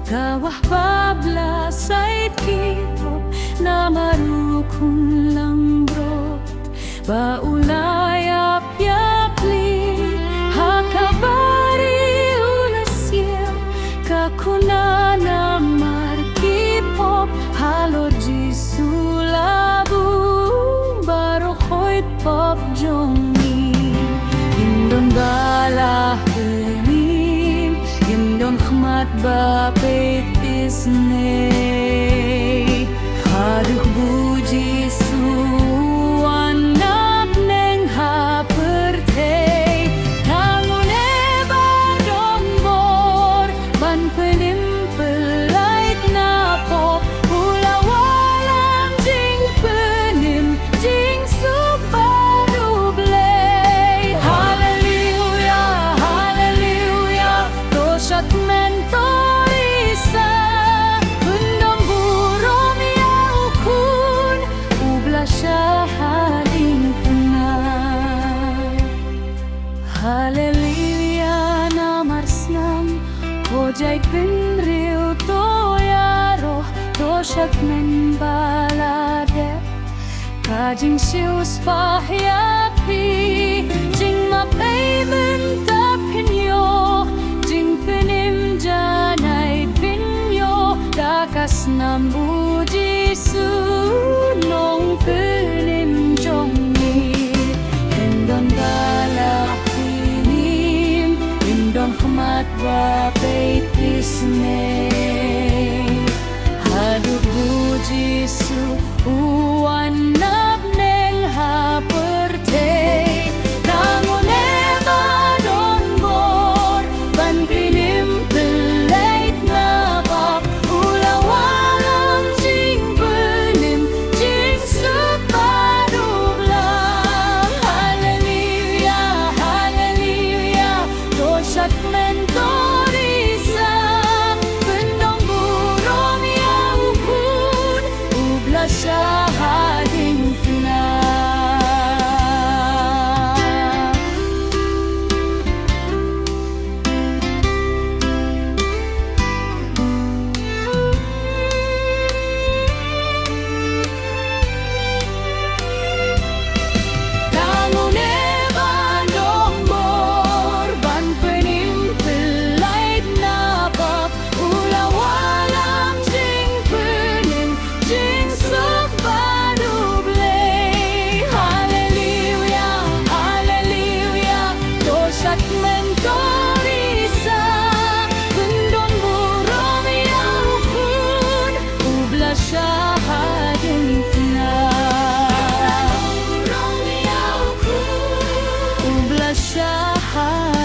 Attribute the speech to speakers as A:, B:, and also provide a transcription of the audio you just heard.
A: Kawah bablas ay kitop na marukong lambrot, baulay apyapli hakabari ulasya kakuna na markipop halo jisulabu barokoit pop jongi indon balah kenim indon khmat bapet isne haduh buji suan nap neng haperte tangune badong bor ban penim pelait napo ulawalang jing penim jing suparuble hallelujah hallelujah dosat mentorisa undang burom yaukun ubla syahading penai hallelujah namarsnam hojai penriu toyaro dosat men balade kajing sius pahyapi jing mapai mentapinyo jing penim janai pinyo dakas nambuji sunong penim jongi endon galak pinim endon khmat bapet isne haduh buji su uan nap neng haperte tangune badon bor ban pinim pelait napap ulawalang jing penim jing sepadublang hallelujah hallelujah dosat mentorisa bendong burom yaukun ubla syahading final tangune bandong bor ban penim pelait napap ulawalang jing penim jing sepaduble hallelujah hallelujah dosat mentorisa bendon burom yaukun ubla syahading final ubla syahading